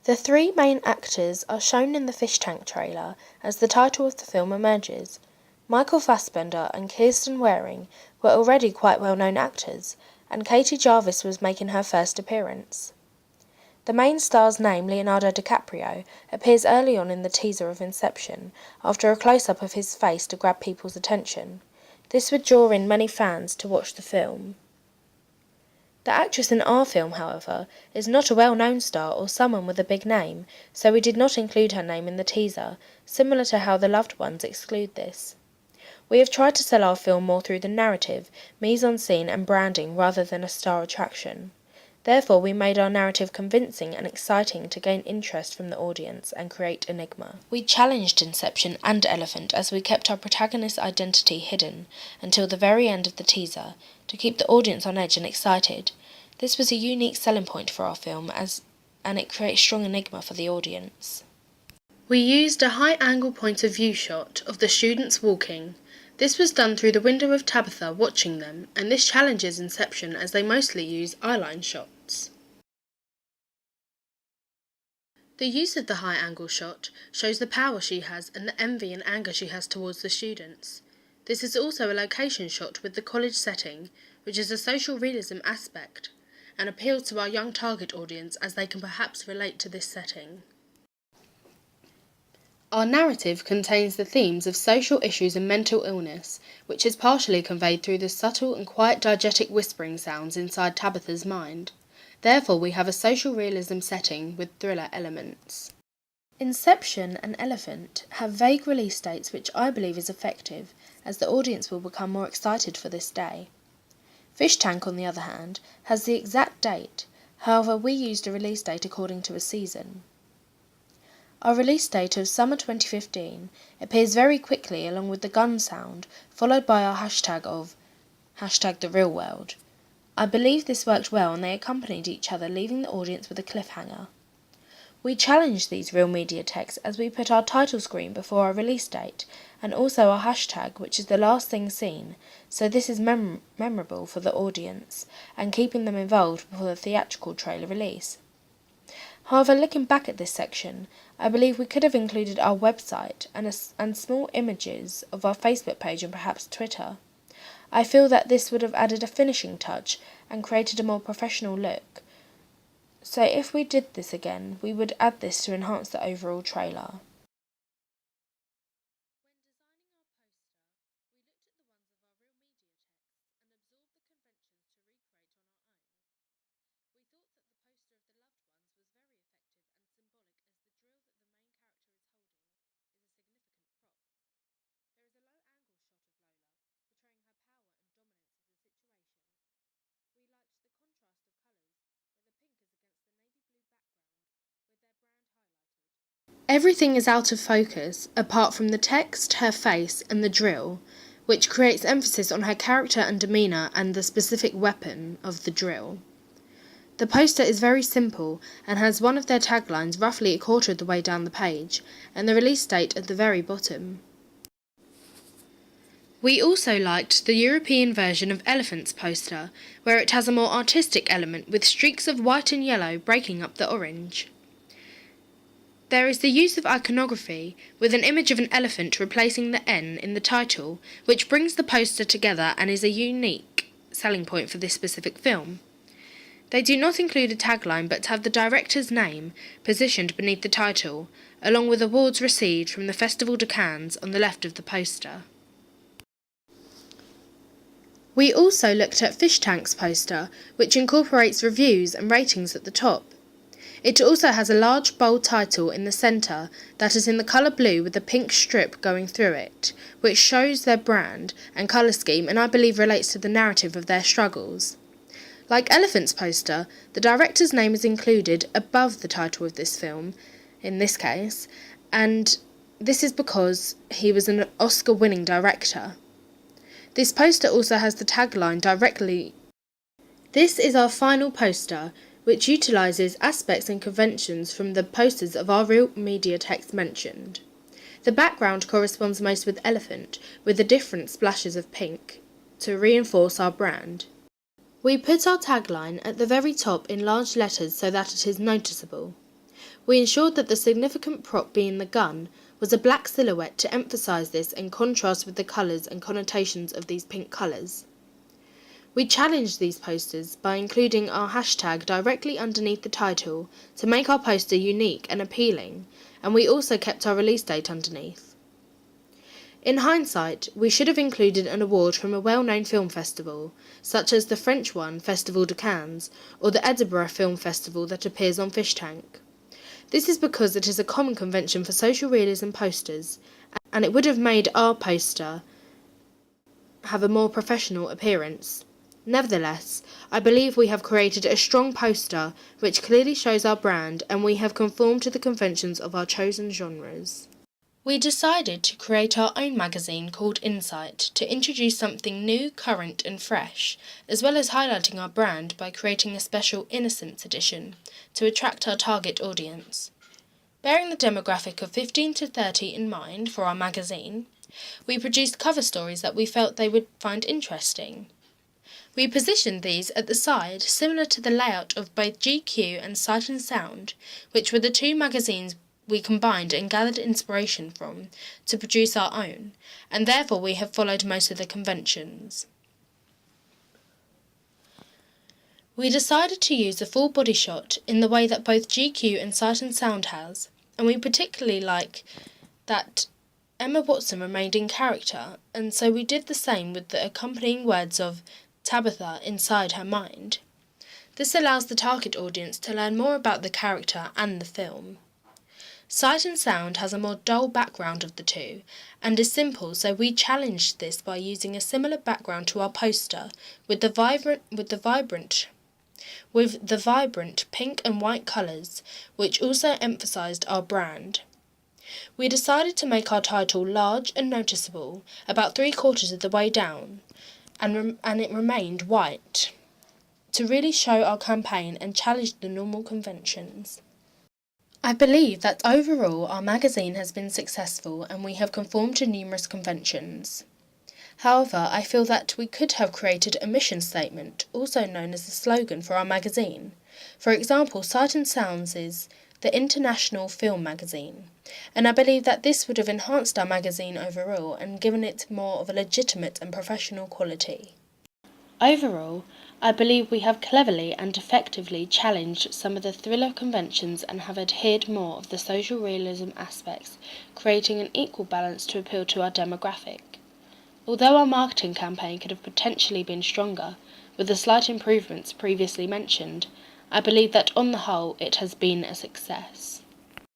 The three main actors are shown in the fish tank trailer as the title of the film emerges. Michael Fassbender and Kirsten Waring were already quite well-known actors, and Katie Jarvis was making her first appearance. The main star's name, Leonardo DiCaprio, appears early on in the teaser of Inception, after a close-up of his face to grab people's attention. This would draw in many fans to watch the film. The actress in our film, however, is not a well-known star or someone with a big name, so we did not include her name in the teaser, similar to how The Loved Ones exclude this. We have tried to sell our film more through the narrative, mise-en-scene and branding rather than a star attraction. Therefore, we made our narrative convincing and exciting to gain interest from the audience and create enigma. We challenged Inception and Elephant as we kept our protagonist's identity hidden until the very end of the teaser, to keep the audience on edge and excited. This was a unique selling point for our film, and it creates strong enigma for the audience. We used a high-angle point of view shot of the students walking. This was done through the window of Tabitha watching them, and this challenges Inception as they mostly use eyeline shots. The use of the high-angle shot shows the power she has and the envy and anger she has towards the students. This is also a location shot with the college setting, which is a social realism aspect, and appeals to our young target audience as they can perhaps relate to this setting. Our narrative contains the themes of social issues and mental illness, which is partially conveyed through the subtle and quiet diegetic whispering sounds inside Tabitha's mind. Therefore, we have a social realism setting with thriller elements. Inception and Elephant have vague release dates, which I believe is effective, as the audience will become more excited for this day. Fish Tank, on the other hand, has the exact date, however we used a release date according to a season. Our release date of summer 2015 appears very quickly along with the gun sound, followed by our hashtag of #TheRealWorld. I believe this worked well and they accompanied each other, leaving the audience with a cliffhanger. We challenged these real media texts as we put our title screen before our release date, and also our hashtag, which is the last thing seen, so this is memorable for the audience, and keeping them involved before the theatrical trailer release. However, looking back at this section, I believe we could have included our website and small images of our Facebook page and perhaps Twitter. I feel that this would have added a finishing touch and created a more professional look. So if we did this again, we would add this to enhance the overall trailer. Everything is out of focus, apart from the text, her face, and the drill, which creates emphasis on her character and demeanour and the specific weapon of the drill. The poster is very simple and has one of their taglines roughly a quarter of the way down the page, and the release date at the very bottom. We also liked the European version of Elephant's poster, where it has a more artistic element with streaks of white and yellow breaking up the orange. There is the use of iconography, with an image of an elephant replacing the N in the title, which brings the poster together and is a unique selling point for this specific film. They do not include a tagline but have the director's name positioned beneath the title, along with awards received from the Festival de Cannes on the left of the poster. We also looked at Fish Tank's poster, which incorporates reviews and ratings at the top. It also has a large bold title in the centre that is in the colour blue with a pink strip going through it, which shows their brand and colour scheme and I believe relates to the narrative of their struggles. Like Elephant's poster, the director's name is included above the title of this film, in this case, and this is because he was an Oscar-winning director. This poster also has the tagline directly. This is our final poster, which utilises aspects and conventions from the posters of our real media text mentioned. The background corresponds most with Elephant, with the different splashes of pink, to reinforce our brand. We put our tagline at the very top in large letters so that it is noticeable. We ensured that the significant prop being the gun was a black silhouette to emphasise this in contrast with the colours and connotations of these pink colours. We challenged these posters by including our hashtag directly underneath the title to make our poster unique and appealing, and we also kept our release date underneath. In hindsight, we should have included an award from a well-known film festival, such as the French one, Festival de Cannes, or the Edinburgh Film Festival that appears on Fish Tank. This is because it is a common convention for social realism posters, and it would have made our poster have a more professional appearance. Nevertheless, I believe we have created a strong poster which clearly shows our brand, and we have conformed to the conventions of our chosen genres. We decided to create our own magazine called Insight to introduce something new, current and fresh, as well as highlighting our brand by creating a special Innocence edition to attract our target audience. Bearing the demographic of 15 to 30 in mind for our magazine, we produced cover stories that we felt they would find interesting. We positioned these at the side, similar to the layout of both GQ and Sight and Sound, which were the two magazines we combined and gathered inspiration from to produce our own, and therefore we have followed most of the conventions. We decided to use a full body shot in the way that both GQ and Sight and Sound has, and we particularly like that Emma Watson remained in character, and so we did the same with the accompanying words of Tabitha inside her mind. This allows the target audience to learn more about the character and the film. Sight and Sound has a more dull background of the two, and is simple, so we challenged this by using a similar background to our poster, with the vibrant pink and white colours, which also emphasised our brand. We decided to make our title large and noticeable, about 3/4 of the way down, and it remained white, to really show our campaign and challenge the normal conventions. I believe that overall our magazine has been successful and we have conformed to numerous conventions. However, I feel that we could have created a mission statement, also known as the slogan for our magazine. For example, Sight and Sounds is the International Film Magazine, and I believe that this would have enhanced our magazine overall and given it more of a legitimate and professional quality. Overall, I believe we have cleverly and effectively challenged some of the thriller conventions and have adhered more of the social realism aspects, creating an equal balance to appeal to our demographic. Although our marketing campaign could have potentially been stronger, with the slight improvements previously mentioned, I believe that on the whole it has been a success.